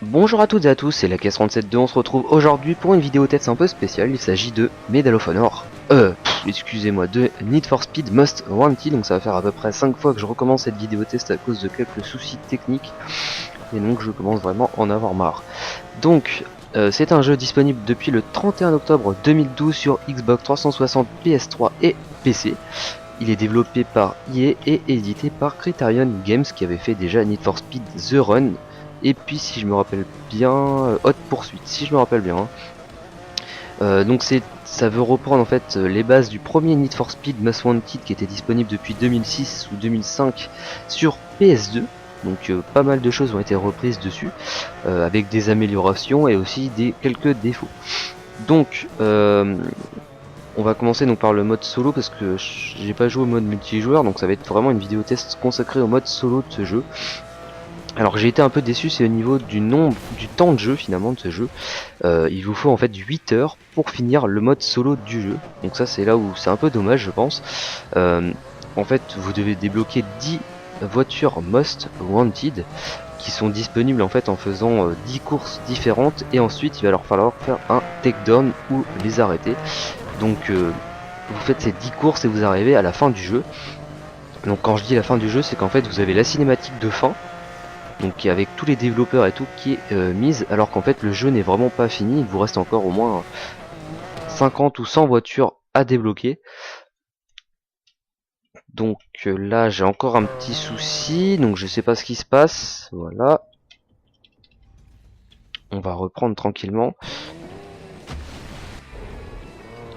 Bonjour à toutes et à tous, c'est la caisse 37.2, on se retrouve aujourd'hui pour une vidéo test un peu spéciale, il s'agit de Medal of Honor, excusez-moi, de Need for Speed Most Wanted, donc ça va faire à peu près 5 fois que je recommence cette vidéo test à cause de quelques soucis techniques, et donc je commence vraiment à en avoir marre. Donc, c'est un jeu disponible depuis le 31 octobre 2012 sur Xbox 360, PS3 et PC. Il est développé par EA et édité par Criterion Games qui avait fait déjà Need for Speed The Run et puis si je me rappelle bien Hot Pursuit, si je me rappelle bien. Donc ça veut reprendre en fait les bases du premier Need for Speed Most Wanted qui était disponible depuis 2006 ou 2005 sur PS2. Donc pas mal de choses ont été reprises dessus avec des améliorations et aussi quelques défauts. Donc on va commencer donc par le mode solo parce que j'ai pas joué au mode multijoueur, donc ça va être vraiment une vidéo test consacrée au mode solo de ce jeu. Alors j'ai été un peu déçu, c'est au niveau du temps de jeu finalement de ce jeu. Il vous faut en fait 8 heures pour finir le mode solo du jeu. Donc ça c'est là où c'est un peu dommage je pense. En fait vous devez débloquer 10 voitures Most Wanted qui sont disponibles en fait en faisant 10 courses différentes et ensuite il va leur falloir faire un takedown ou les arrêter. Donc vous faites ces 10 courses et vous arrivez à la fin du jeu. Donc quand je dis la fin du jeu, c'est qu'en fait vous avez la cinématique de fin, donc avec tous les développeurs et tout qui est mise, alors qu'en fait le jeu n'est vraiment pas fini, il vous reste encore au moins 50 ou 100 voitures à débloquer. Donc là j'ai encore un petit souci, donc je sais pas ce qui se passe, voilà. On va reprendre tranquillement.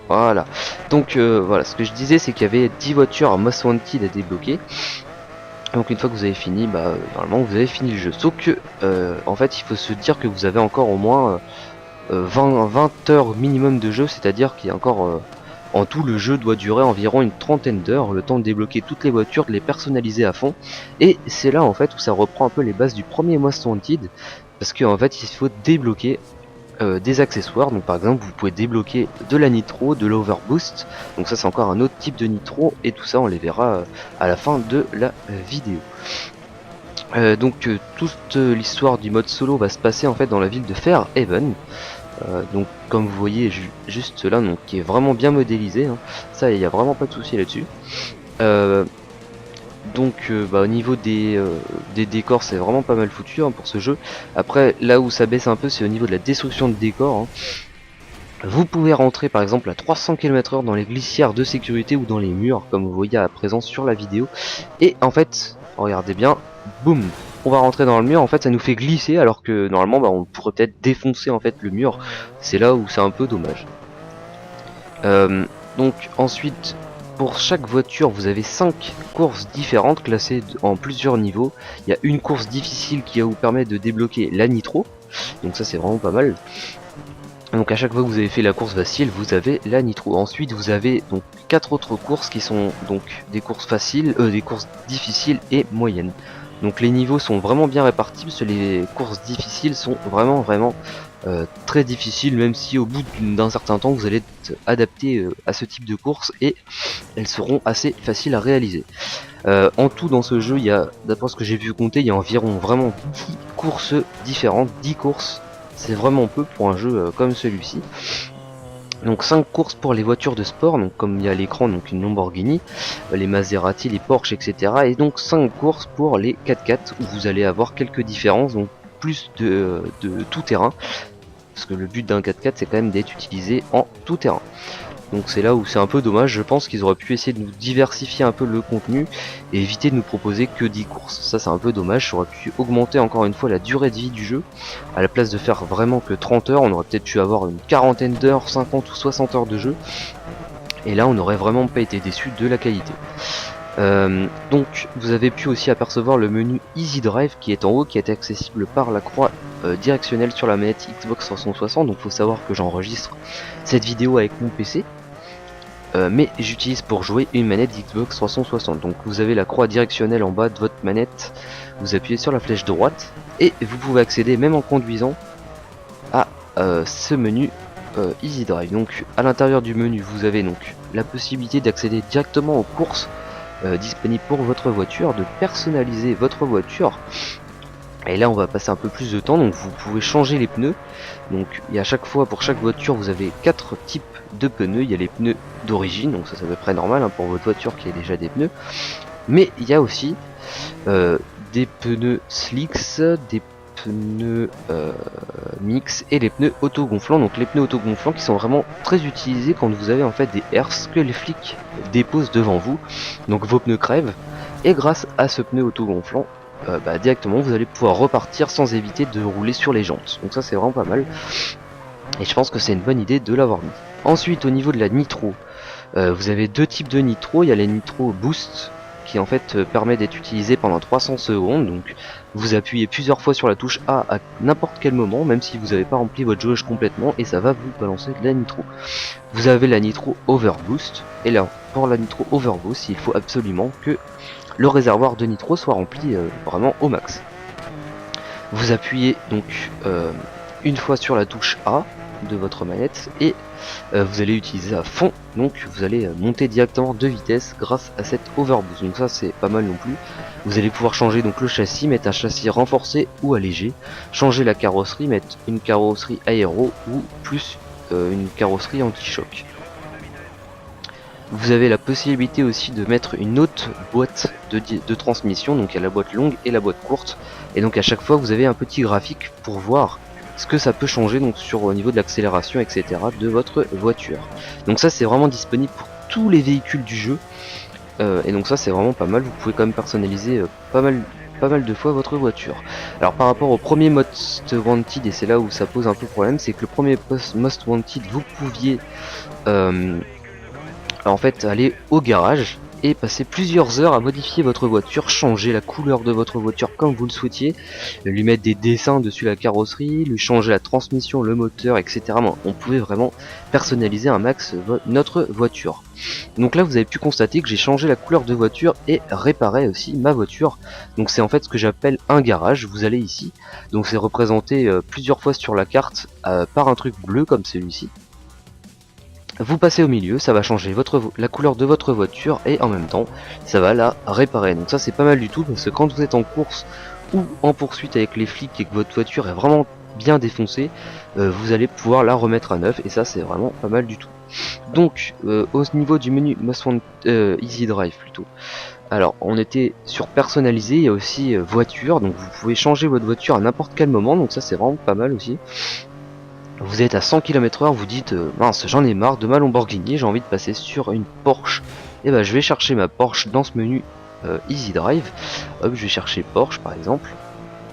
Voilà. Donc voilà, ce que je disais c'est qu'il y avait 10 voitures Most Wanted à débloquer. Donc une fois que vous avez fini, normalement vous avez fini le jeu. Sauf que en fait il faut se dire que vous avez encore au moins 20 heures minimum de jeu, c'est-à-dire qu'il y a encore en tout le jeu doit durer environ une trentaine d'heures, le temps de débloquer toutes les voitures, de les personnaliser à fond. Et c'est là en fait où ça reprend un peu les bases du premier Most Wanted, parce qu'en fait il faut débloquer des accessoires. Donc par exemple vous pouvez débloquer de la nitro, de l'overboost, donc ça c'est encore un autre type de nitro et tout ça on les verra à la fin de la vidéo. Toute l'histoire du mode solo va se passer en fait dans la ville de Fairhaven. Donc comme vous voyez juste là, donc qui est vraiment bien modélisé, hein. Ça il n'y a vraiment pas de souci là-dessus. Au niveau des décors c'est vraiment pas mal foutu hein, pour ce jeu. Après là où ça baisse un peu c'est au niveau de la destruction de décors, hein. Vous pouvez rentrer par exemple à 300 km/h dans les glissières de sécurité ou dans les murs comme vous voyez à présent sur la vidéo. Et en fait, regardez bien, boum, on va rentrer dans le mur, en fait ça nous fait glisser alors que normalement on pourrait peut-être défoncer en fait le mur. C'est là où c'est un peu dommage. Donc ensuite, pour chaque voiture vous avez 5 courses différentes classées en plusieurs niveaux. Il y a une course difficile qui va vous permettre de débloquer la nitro, donc ça c'est vraiment pas mal. Donc à chaque fois que vous avez fait la course facile, vous avez la nitro. Ensuite vous avez donc 4 autres courses qui sont donc des courses faciles, des courses difficiles et moyennes. Donc les niveaux sont vraiment bien répartis parce que les courses difficiles sont vraiment très difficiles, même si au bout d'un certain temps vous allez être adapté à ce type de course et elles seront assez faciles à réaliser. En tout dans ce jeu, il y a, d'après ce que j'ai vu compter, il y a environ vraiment 10 courses différentes, 10 courses. C'est vraiment peu pour un jeu comme celui-ci. Donc 5 courses pour les voitures de sport, donc comme il y a à l'écran, donc une Lamborghini, les Maserati, les Porsche, etc. Et donc 5 courses pour les 4x4 où vous allez avoir quelques différences, donc plus de tout terrain. Parce que le but d'un 4x4 c'est quand même d'être utilisé en tout terrain. Donc c'est là où c'est un peu dommage, je pense qu'ils auraient pu essayer de nous diversifier un peu le contenu et éviter de nous proposer que 10 courses. Ça c'est un peu dommage, ça aurait pu augmenter encore une fois la durée de vie du jeu. À la place de faire vraiment que 30 heures, on aurait peut-être pu avoir une quarantaine d'heures, 50 ou 60 heures de jeu. Et là on n'aurait vraiment pas été déçu de la qualité. Donc vous avez pu aussi apercevoir le menu Easy Drive qui est en haut, qui est accessible par la croix directionnelle sur la manette Xbox 360. Donc faut savoir que j'enregistre cette vidéo avec mon PC. Mais j'utilise pour jouer une manette Xbox 360. Donc vous avez la croix directionnelle en bas de votre manette, vous appuyez sur la flèche droite et vous pouvez accéder même en conduisant à ce menu Easy Drive. Donc à l'intérieur du menu vous avez donc la possibilité d'accéder directement aux courses disponibles pour votre voiture, de personnaliser votre voiture Et là on va passer un peu plus de temps, donc vous pouvez changer les pneus. Donc il y a chaque fois, pour chaque voiture, vous avez 4 types de pneus. Il y a les pneus d'origine, donc ça c'est à peu près normal hein, pour votre voiture qui a déjà des pneus. Mais il y a aussi des pneus slicks, des pneus mix et les pneus autogonflants. Donc les pneus autogonflants qui sont vraiment très utilisés quand vous avez en fait des herses que les flics déposent devant vous. Donc vos pneus crèvent et grâce à ce pneu autogonflant, directement vous allez pouvoir repartir sans éviter de rouler sur les jantes. Donc ça c'est vraiment pas mal et je pense que c'est une bonne idée de l'avoir mis. Ensuite au niveau de la nitro, vous avez deux types de nitro. Il y a les nitro boost qui en fait permet d'être utilisé pendant 300 secondes. Donc vous appuyez plusieurs fois sur la touche A à n'importe quel moment, même si vous n'avez pas rempli votre jauge complètement, et ça va vous balancer de la nitro. Vous avez la nitro overboost, et là pour la nitro overboost il faut absolument que le réservoir de nitro soit rempli vraiment au max. Vous appuyez donc une fois sur la touche A de votre manette et vous allez utiliser à fond, donc vous allez monter directement de vitesse grâce à cette overboost. Donc ça c'est pas mal non plus. Vous allez pouvoir changer donc le châssis, mettre un châssis renforcé ou allégé, changer la carrosserie, mettre une carrosserie aéro ou plus une carrosserie anti-choc. Vous avez la possibilité aussi de mettre une autre boîte de transmission, donc il y a la boîte longue et la boîte courte, et donc à chaque fois vous avez un petit graphique pour voir ce que ça peut changer donc sur au niveau de l'accélération etc de votre voiture. Donc ça c'est vraiment disponible pour tous les véhicules du jeu, et donc ça c'est vraiment pas mal. Vous pouvez quand même personnaliser pas mal de fois votre voiture. Alors par rapport au premier Most Wanted, et c'est là où ça pose un peu problème, c'est que le premier Most Wanted vous pouviez en fait aller au garage et passer plusieurs heures à modifier votre voiture, changer la couleur de votre voiture comme vous le souhaitiez, lui mettre des dessins dessus la carrosserie, lui changer la transmission, le moteur, etc. On pouvait vraiment personnaliser un max notre voiture. Donc là vous avez pu constater que j'ai changé la couleur de voiture et réparé aussi ma voiture. Donc c'est en fait ce que j'appelle un garage. Vous allez ici, donc c'est représenté plusieurs fois sur la carte par un truc bleu comme celui-ci. Vous passez au milieu, ça va changer la couleur de votre voiture et en même temps ça va la réparer. Donc ça c'est pas mal du tout, parce que quand vous êtes en course ou en poursuite avec les flics et que votre voiture est vraiment bien défoncée, vous allez pouvoir la remettre à neuf et ça c'est vraiment pas mal du tout. Donc au niveau du menu Easy Drive plutôt, alors on était sur personnalisé, il y a aussi voiture, donc vous pouvez changer votre voiture à n'importe quel moment, donc ça c'est vraiment pas mal aussi. Vous êtes à 100 km/h, vous dites mince j'en ai marre de ma Lamborghini, j'ai envie de passer sur une Porsche. Et bah je vais chercher ma Porsche dans ce menu Easy Drive. Hop, je vais chercher Porsche par exemple.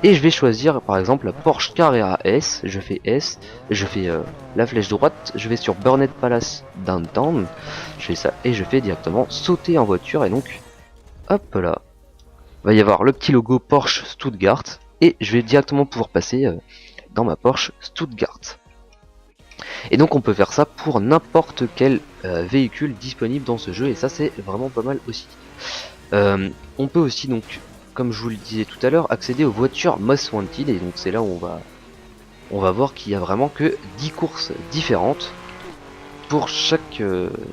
Et je vais choisir par exemple la Porsche Carrera S. Je fais S, je fais la flèche droite, je vais sur Burnett Palace Downtown. Je fais ça et je fais directement sauter en voiture. Et donc hop là, va y avoir le petit logo Porsche Stuttgart. Et je vais directement pouvoir passer dans ma Porsche Stuttgart. Et donc on peut faire ça pour n'importe quel véhicule disponible dans ce jeu, et ça c'est vraiment pas mal aussi. On peut aussi donc, comme je vous le disais tout à l'heure, accéder aux voitures Most Wanted, et donc c'est là où on va voir qu'il y a vraiment que 10 courses différentes pour chaque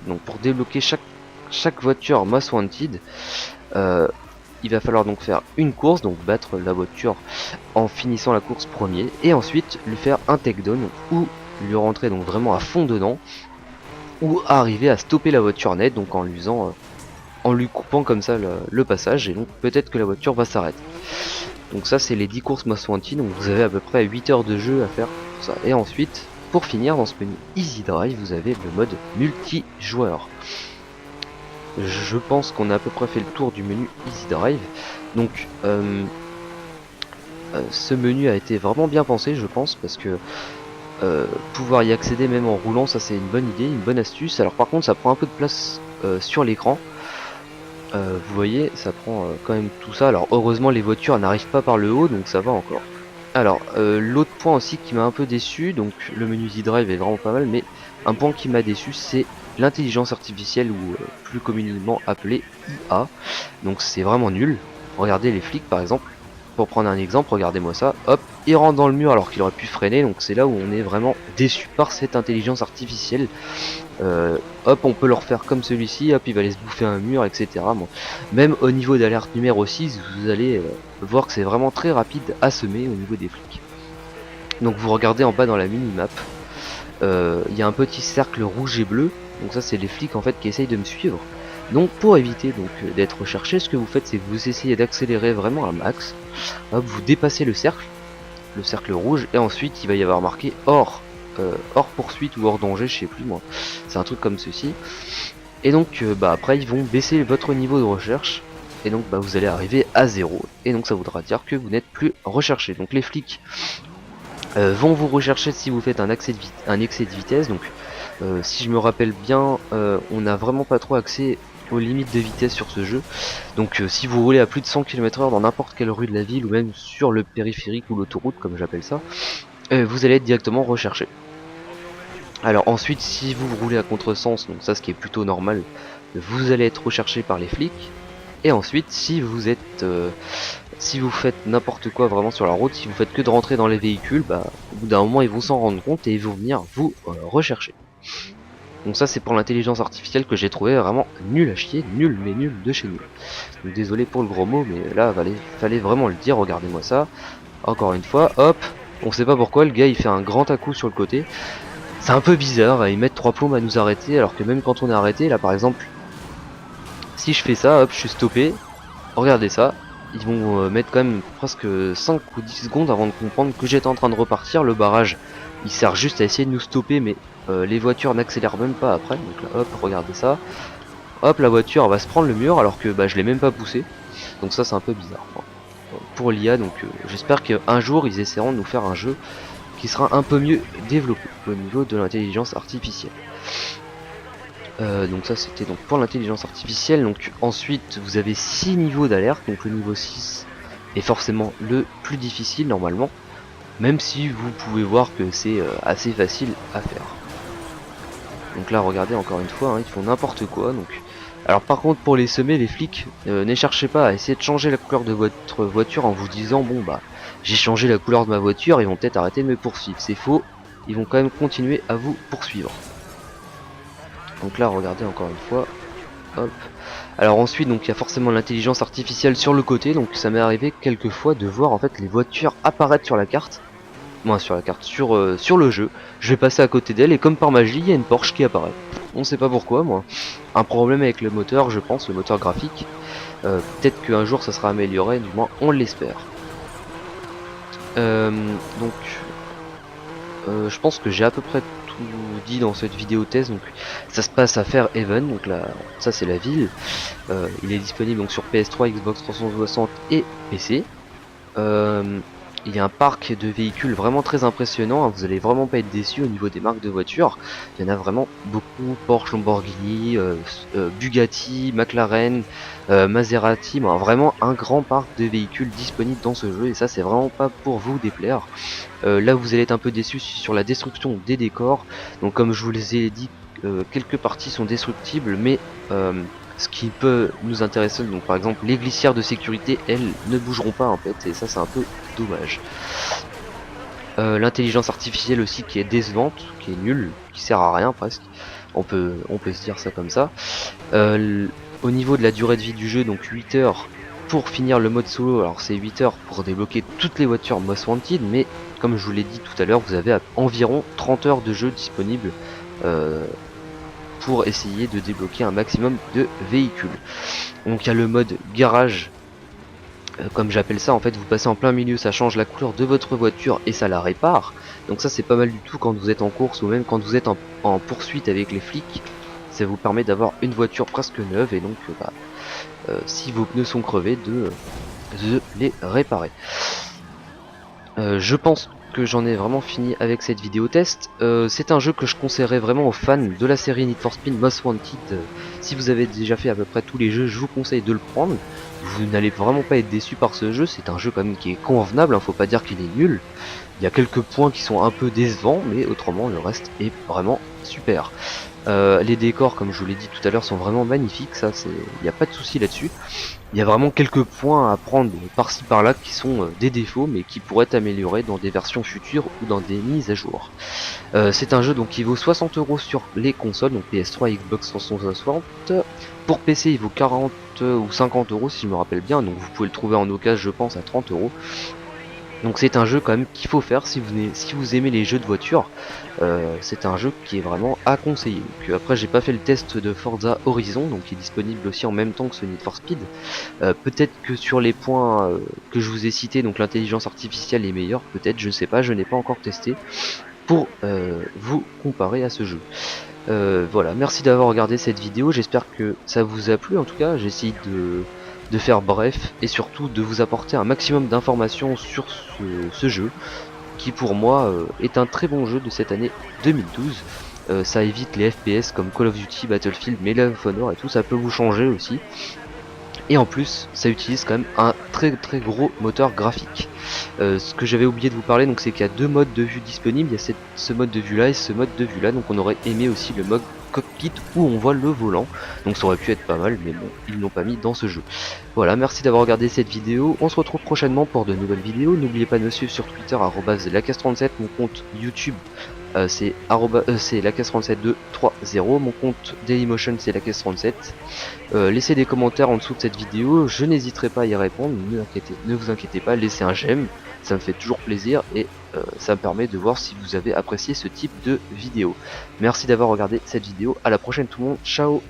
donc pour débloquer chaque voiture Most Wanted. Il va falloir donc faire une course, donc battre la voiture en finissant la course premier, et ensuite lui faire un takedown ou lui rentrer donc vraiment à fond dedans, ou arriver à stopper la voiture net, donc en lui coupant comme ça le passage, et donc peut-être que la voiture va s'arrêter. Donc ça c'est les 10 courses Most Wanted, donc vous avez à peu près 8 heures de jeu à faire pour ça. Et ensuite, pour finir, dans ce menu Easy Drive, vous avez le mode multijoueur. Je pense qu'on a à peu près fait le tour du menu Easy Drive. Donc ce menu a été vraiment bien pensé, je pense, parce que pouvoir y accéder même en roulant, ça c'est une bonne idée, une bonne astuce. Alors par contre ça prend un peu de place sur l'écran, vous voyez ça prend quand même tout ça. Alors heureusement les voitures n'arrivent pas par le haut, donc ça va encore. Alors l'autre point aussi qui m'a un peu déçu, donc le menu Easy Drive est vraiment pas mal, mais un point qui m'a déçu c'est l'intelligence artificielle, ou plus communément appelée IA. Donc c'est vraiment nul. Regardez les flics par exemple, Pour prendre un exemple, regardez-moi ça, hop, il rentre dans le mur alors qu'il aurait pu freiner, donc c'est là où on est vraiment déçu par cette intelligence artificielle. Hop, on peut leur faire comme celui-ci, hop, il va aller se bouffer un mur, etc. Bon. Même au niveau d'alerte numéro 6, vous allez voir que c'est vraiment très rapide à semer au niveau des flics. Donc vous regardez en bas dans la mini-map, il y a un petit cercle rouge et bleu, donc ça c'est les flics en fait qui essayent de me suivre. Donc pour éviter d'être recherché, ce que vous faites c'est que vous essayez d'accélérer vraiment un max, hop, vous dépassez le cercle rouge, et ensuite il va y avoir marqué hors poursuite ou hors danger, je sais plus moi, c'est un truc comme ceci. Et donc après ils vont baisser votre niveau de recherche, et donc vous allez arriver à 0, et donc ça voudra dire que vous n'êtes plus recherché. Donc les flics vont vous rechercher si vous faites un excès de vitesse. Donc si je me rappelle bien, on n'a vraiment pas trop accès aux limites de vitesse sur ce jeu. Donc si vous roulez à plus de 100 km/h dans n'importe quelle rue de la ville, ou même sur le périphérique ou l'autoroute comme j'appelle ça, vous allez être directement recherché. Alors ensuite, si vous roulez à contresens, donc ça ce qui est plutôt normal, vous allez être recherché par les flics. Et ensuite, si vous faites n'importe quoi vraiment sur la route, si vous faites que de rentrer dans les véhicules, au bout d'un moment ils vont s'en rendre compte et ils vont venir vous rechercher. Donc ça c'est pour l'intelligence artificielle que j'ai trouvé vraiment nul à chier, nul mais nul de chez nul. Donc désolé pour le gros mot, mais là fallait vraiment le dire. Regardez-moi ça. Encore une fois, hop, on sait pas pourquoi le gars il fait un grand à-coup sur le côté. C'est un peu bizarre, ils mettent 3 plombes à nous arrêter, alors que même quand on est arrêté, là par exemple, si je fais ça, hop, je suis stoppé, regardez ça, ils vont mettre quand même presque 5 ou 10 secondes avant de comprendre que j'étais en train de repartir. Le barrage, il sert juste à essayer de nous stopper, mais les voitures n'accélèrent même pas après. Donc là, hop, regardez ça, hop, la voiture va se prendre le mur alors que je l'ai même pas poussé. Donc ça c'est un peu bizarre pour l'IA. Donc j'espère qu'un jour ils essaieront de nous faire un jeu qui sera un peu mieux développé au niveau de l'intelligence artificielle. Donc ça c'était donc pour l'intelligence artificielle. Donc ensuite vous avez 6 niveaux d'alerte, donc le niveau 6 est forcément le plus difficile normalement, même si vous pouvez voir que c'est assez facile à faire. Donc là regardez encore une fois, ils font n'importe quoi. Donc alors par contre pour les semer, les flics, ne cherchez pas à essayer de changer la couleur de votre voiture en vous disant bon j'ai changé la couleur de ma voiture, ils vont peut-être arrêter de me poursuivre. C'est faux, ils vont quand même continuer à vous poursuivre. Donc là regardez encore une fois, hop. Alors ensuite donc il y a forcément l'intelligence artificielle sur le côté, donc ça m'est arrivé quelques fois de voir en fait les voitures apparaître sur la carte. Sur le jeu. Je vais passer à côté d'elle et comme par magie il y a une Porsche qui apparaît. On sait pas pourquoi moi. Un problème avec le moteur, je pense, le moteur graphique. Peut-être qu'un jour ça sera amélioré, du moins on l'espère. Donc je pense que j'ai à peu près tout dit dans cette vidéo test. Donc ça se passe à Fairhaven, donc là ça c'est la ville. Il est disponible donc sur PS3, Xbox 360 et PC. Il y a un parc de véhicules vraiment très impressionnant, vous allez vraiment pas être déçus au niveau des marques de voitures. Il y en a vraiment beaucoup, Porsche, Lamborghini, Bugatti, McLaren, Maserati, vraiment un grand parc de véhicules disponibles dans ce jeu, et ça c'est vraiment pas pour vous déplaire. Là vous allez être un peu déçus sur la destruction des décors. Donc comme je vous les ai dit, quelques parties sont destructibles, mais ce qui peut nous intéresser, donc par exemple les glissières de sécurité, elles ne bougeront pas en fait, et ça c'est un peu dommage. L'intelligence artificielle aussi qui est décevante, qui est nulle, qui sert à rien presque, on peut se dire ça comme ça. Au niveau de la durée de vie du jeu, donc 8 heures pour finir le mode solo. Alors c'est 8 heures pour débloquer toutes les voitures Most Wanted, mais comme je vous l'ai dit tout à l'heure, vous avez environ 30 heures de jeu disponibles pour essayer de débloquer un maximum de véhicules. Donc il y a le mode garage, comme j'appelle ça, en fait vous passez en plein milieu, ça change la couleur de votre voiture et ça la répare. Donc ça c'est pas mal du tout quand vous êtes en course ou même quand vous êtes en poursuite avec les flics. Ça vous permet d'avoir une voiture presque neuve et donc si vos pneus sont crevés de les réparer. Je pense que j'en ai vraiment fini avec cette vidéo test. C'est un jeu que je conseillerais vraiment aux fans de la série Need for Speed Most Wanted. Si vous avez déjà fait à peu près tous les jeux, je vous conseille de le prendre. Vous n'allez vraiment pas être déçu par ce jeu. C'est un jeu quand même qui est convenable, faut pas dire qu'il est nul. Il y a quelques points qui sont un peu décevants, mais autrement le reste est vraiment super. Les décors, comme je vous l'ai dit tout à l'heure, sont vraiment magnifiques, ça c'est, il n'y a pas de souci là-dessus. Il y a vraiment quelques points à prendre par-ci par-là qui sont des défauts, mais qui pourraient être améliorés dans des versions futures ou dans des mises à jour. C'est un jeu donc qui vaut 60 € sur les consoles, donc PS3 et Xbox 360. Pour PC, il vaut 40 ou 50 € si je me rappelle bien, donc vous pouvez le trouver en occasion, je pense, à 30 €. Donc c'est un jeu quand même qu'il faut faire si vous aimez les jeux de voiture. C'est un jeu qui est vraiment à conseiller. Donc, après j'ai pas fait le test de Forza Horizon, donc qui est disponible aussi en même temps que ce Need for Speed. Peut-être que sur les points que je vous ai cités, donc l'intelligence artificielle est meilleure, peut-être, je sais pas, je n'ai pas encore testé pour vous comparer à ce jeu. Voilà, merci d'avoir regardé cette vidéo, j'espère que ça vous a plu en tout cas, j'ai essayé de faire bref et surtout de vous apporter un maximum d'informations sur ce jeu qui pour moi est un très bon jeu de cette année 2012. Ça évite les FPS comme Call of Duty, Battlefield, Medal of Honor et tout, ça peut vous changer aussi. Et en plus, ça utilise quand même un très gros moteur graphique. Ce que j'avais oublié de vous parler, donc c'est qu'il y a deux modes de vue disponibles. Il y a ce mode de vue là et ce mode de vue là. Donc on aurait aimé aussi le mode cockpit où on voit le volant. Donc ça aurait pu être pas mal, mais bon, ils l'ont pas mis dans ce jeu. Voilà, merci d'avoir regardé cette vidéo. On se retrouve prochainement pour de nouvelles vidéos. N'oubliez pas de me suivre sur Twitter @lacas37, mon compte YouTube. C'est lacas37230, mon compte Dailymotion c'est lacas37. Laissez des commentaires en dessous de cette vidéo, je n'hésiterai pas à y répondre, ne vous inquiétez pas, laissez un j'aime, ça me fait toujours plaisir et ça me permet de voir si vous avez apprécié ce type de vidéo. Merci d'avoir regardé cette vidéo, à la prochaine tout le monde, ciao.